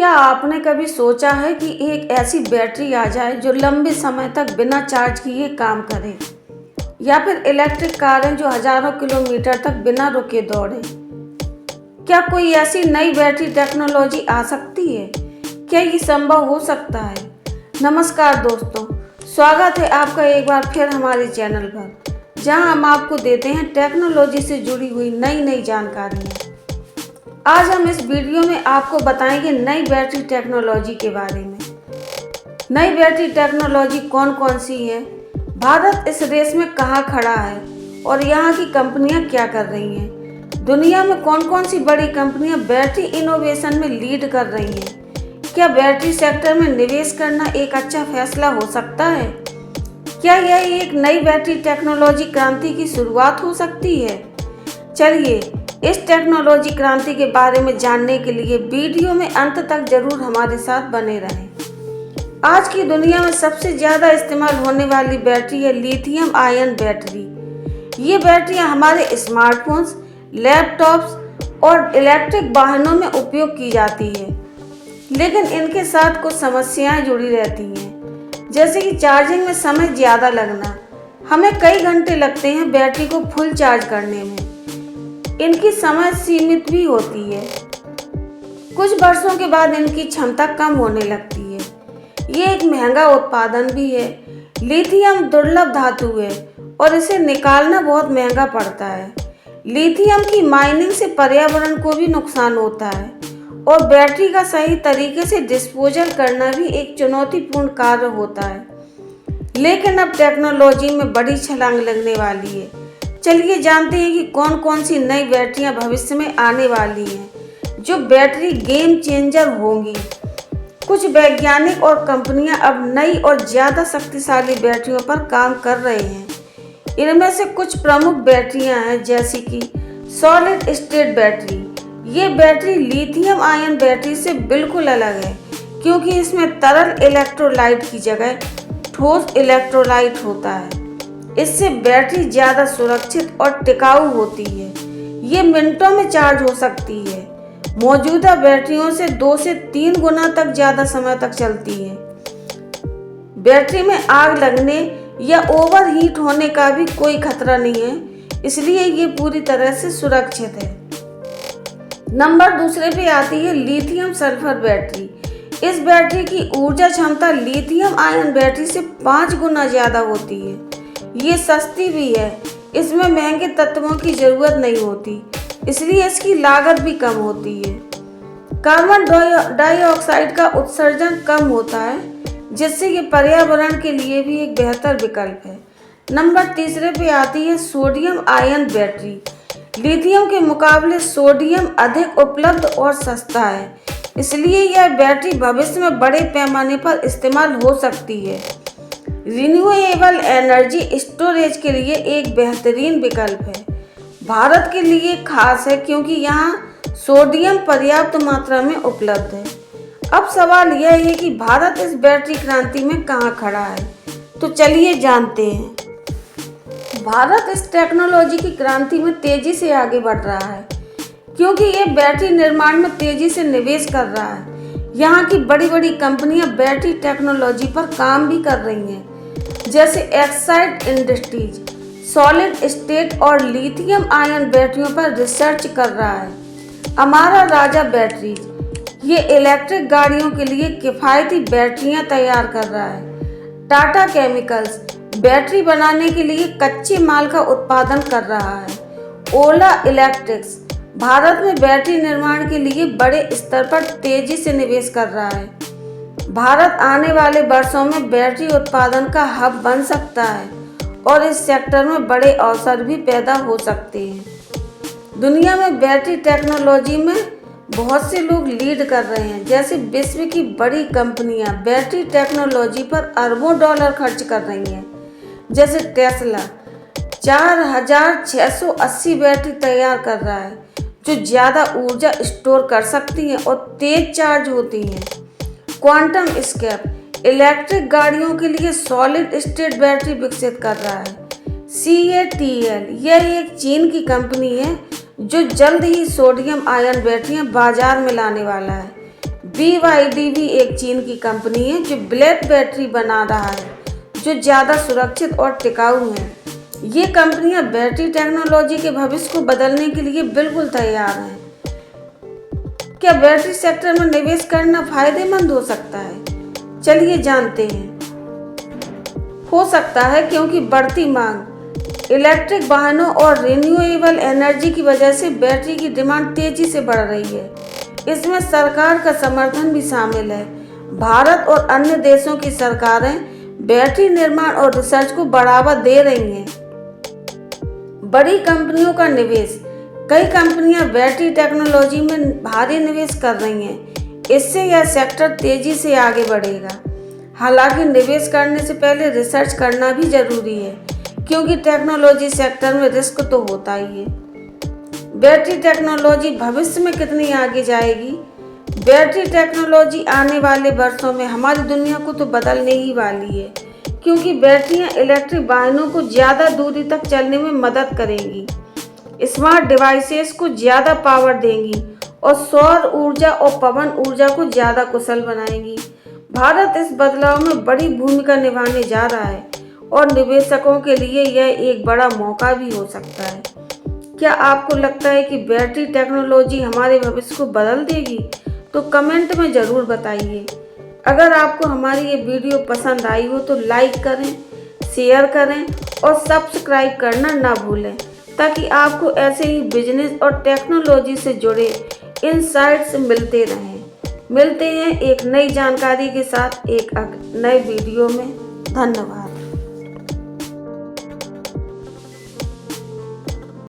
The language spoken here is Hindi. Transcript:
क्या आपने कभी सोचा है कि एक ऐसी बैटरी आ जाए जो लंबे समय तक बिना चार्ज किए काम करे, या फिर इलेक्ट्रिक कारें जो हजारों किलोमीटर तक बिना रुके दौड़े? क्या कोई ऐसी नई बैटरी टेक्नोलॉजी आ सकती है? क्या ये संभव हो सकता है? नमस्कार दोस्तों, स्वागत है आपका एक बार फिर हमारे चैनल पर, जहां हम आपको देते हैं टेक्नोलॉजी से जुड़ी हुई नई जानकारियाँ। आज हम इस वीडियो में आपको बताएंगे नई बैटरी टेक्नोलॉजी के बारे में। नई बैटरी टेक्नोलॉजी कौन कौन सी है, भारत इस रेस में कहाँ खड़ा है और यहाँ की कंपनियाँ क्या कर रही हैं, दुनिया में कौन कौन सी बड़ी कंपनियाँ बैटरी इनोवेशन में लीड कर रही हैं, क्या बैटरी सेक्टर में निवेश करना एक अच्छा फैसला हो सकता है, क्या यह एक नई बैटरी टेक्नोलॉजी क्रांति की शुरुआत हो सकती है। चलिए इस टेक्नोलॉजी क्रांति के बारे में जानने के लिए वीडियो में अंत तक जरूर हमारे साथ बने रहें। आज की दुनिया में सबसे ज़्यादा इस्तेमाल होने वाली बैटरी है लिथियम आयन बैटरी। ये बैटरियां हमारे स्मार्टफोन्स, लैपटॉप्स और इलेक्ट्रिक वाहनों में उपयोग की जाती है, लेकिन इनके साथ कुछ समस्याएं जुड़ी रहती हैं, जैसे कि चार्जिंग में समय ज़्यादा लगना। हमें कई घंटे लगते हैं बैटरी को फुल चार्ज करने में। इनकी समय सीमित भी होती है, कुछ वर्षों के बाद इनकी क्षमता कम होने लगती है। ये एक महंगा उत्पादन भी है। लिथियम दुर्लभ धातु है और इसे निकालना बहुत महंगा पड़ता है। लिथियम की माइनिंग से पर्यावरण को भी नुकसान होता है और बैटरी का सही तरीके से डिस्पोजल करना भी एक चुनौतीपूर्ण कार्य होता है। लेकिन अब टेक्नोलॉजी में बड़ी छलांग लगने वाली है। चलिए जानते हैं कि कौन कौन सी नई बैटरियां भविष्य में आने वाली हैं जो बैटरी गेम चेंजर होंगी। कुछ वैज्ञानिक और कंपनियां अब नई और ज़्यादा शक्तिशाली बैटरियों पर काम कर रहे हैं। इनमें से कुछ प्रमुख बैटरियां हैं, जैसे कि सॉलिड स्टेट बैटरी। ये बैटरी लिथियम आयन बैटरी से बिल्कुल अलग है, क्योंकि इसमें तरल इलेक्ट्रोलाइट की जगह ठोस इलेक्ट्रोलाइट होता है। इससे बैटरी ज़्यादा सुरक्षित और टिकाऊ होती है। ये मिनटों में चार्ज हो सकती है। मौजूदा बैटरियों से 2 से 3 गुना तक ज़्यादा समय तक चलती है। बैटरी में आग लगने या ओवरहीट होने का भी कोई खतरा नहीं है, इसलिए ये पूरी तरह से सुरक्षित है। नंबर दूसरे पे आती है लिथियम सल्फर बैटरी। इस बैटरी की ऊर्जा क्षमता लिथियम आयन बैटरी से 5 गुना ज़्यादा होती है। ये सस्ती भी है, इसमें महंगे तत्वों की ज़रूरत नहीं होती, इसलिए इसकी लागत भी कम होती है। कार्बन डाइऑक्साइड का उत्सर्जन कम होता है, जिससे ये पर्यावरण के लिए भी एक बेहतर विकल्प है। नंबर तीसरे पे आती है सोडियम आयन बैटरी। लिथियम के मुकाबले सोडियम अधिक उपलब्ध और सस्ता है, इसलिए यह बैटरी भविष्य में बड़े पैमाने पर इस्तेमाल हो सकती है। रिन्यूएबल एनर्जी स्टोरेज के लिए एक बेहतरीन विकल्प है। भारत के लिए खास है, क्योंकि यहाँ सोडियम पर्याप्त मात्रा में उपलब्ध है। अब सवाल यह है कि भारत इस बैटरी क्रांति में कहाँ खड़ा है, तो चलिए जानते हैं। भारत इस टेक्नोलॉजी की क्रांति में तेजी से आगे बढ़ रहा है, क्योंकि ये बैटरी निर्माण में तेजी से निवेश कर रहा है। यहाँ की बड़ी बड़ी कंपनियां बैटरी टेक्नोलॉजी पर काम भी कर रही हैं, जैसे एक्साइड इंडस्ट्रीज सॉलिड स्टेट और लिथियम आयन बैटरियों पर रिसर्च कर रहा है। अमारा राजा बैटरीज ये इलेक्ट्रिक गाड़ियों के लिए किफ़ायती बैटरियां तैयार कर रहा है। टाटा केमिकल्स बैटरी बनाने के लिए कच्चे माल का उत्पादन कर रहा है। ओला इलेक्ट्रिक्स भारत में बैटरी निर्माण के लिए बड़े स्तर पर तेजी से निवेश कर रहा है। भारत आने वाले वर्षों में बैटरी उत्पादन का हब बन सकता है और इस सेक्टर में बड़े अवसर भी पैदा हो सकते हैं। दुनिया में बैटरी टेक्नोलॉजी में बहुत से लोग लीड कर रहे हैं, जैसे विश्व की बड़ी कंपनियां बैटरी टेक्नोलॉजी पर अरबों डॉलर खर्च कर रही हैं। जैसे टेस्ला 4680 बैटरी तैयार कर रहा है, जो ज़्यादा ऊर्जा स्टोर कर सकती हैं और तेज चार्ज होती हैं। क्वांटम स्केप इलेक्ट्रिक गाड़ियों के लिए सॉलिड स्टेट बैटरी विकसित कर रहा है। CATL यह एक चीन की कंपनी है जो जल्द ही सोडियम आयन बैटरियां बाजार में लाने वाला है। BYD भी एक चीन की कंपनी है जो ब्लैक बैटरी बना रहा है जो ज़्यादा सुरक्षित और टिकाऊ है। ये कंपनियां बैटरी टेक्नोलॉजी के भविष्य को बदलने के लिए बिल्कुल तैयार हैं। क्या बैटरी सेक्टर में निवेश करना फायदेमंद हो सकता है? चलिए जानते हैं। हो सकता है क्योंकि बढ़ती मांग, इलेक्ट्रिक वाहनों और रिन्यूएबल एनर्जी की वजह से बैटरी की डिमांड तेजी से बढ़ रही है। इसमें सरकार का समर्थन भी शामिल है। भारत और अन्य देशों की सरकारें बैटरी निर्माण और रिसर्च को बढ़ावा दे रही हैं। बड़ी कंपनियों का निवेश, कई कंपनियां बैटरी टेक्नोलॉजी में भारी निवेश कर रही हैं। इससे यह सेक्टर तेजी से आगे बढ़ेगा। हालांकि निवेश करने से पहले रिसर्च करना भी जरूरी है क्योंकि टेक्नोलॉजी सेक्टर में रिस्क तो होता ही है। बैटरी टेक्नोलॉजी भविष्य में कितनी आगे जाएगी? बैटरी टेक्नोलॉजी आने वाले वर्षों में हमारी दुनिया को तो बदलने ही वाली है क्योंकि बैटरियां इलेक्ट्रिक वाहनों को ज़्यादा दूरी तक चलने में मदद करेंगी, स्मार्ट डिवाइसेस को ज़्यादा पावर देंगी और सौर ऊर्जा और पवन ऊर्जा को ज़्यादा कुशल बनाएंगी। भारत इस बदलाव में बड़ी भूमिका निभाने जा रहा है और निवेशकों के लिए यह एक बड़ा मौका भी हो सकता है। क्या आपको लगता है कि बैटरी टेक्नोलॉजी हमारे भविष्य को बदल देगी? तो कमेंट में ज़रूर बताइए। अगर आपको हमारी ये वीडियो पसंद आई हो तो लाइक करें, शेयर करें और सब्सक्राइब करना ना भूलें ताकि आपको ऐसे ही बिजनेस और टेक्नोलॉजी से जुड़े इनसाइट्स मिलते रहें। मिलते हैं एक नई जानकारी के साथ एक नए वीडियो में। धन्यवाद।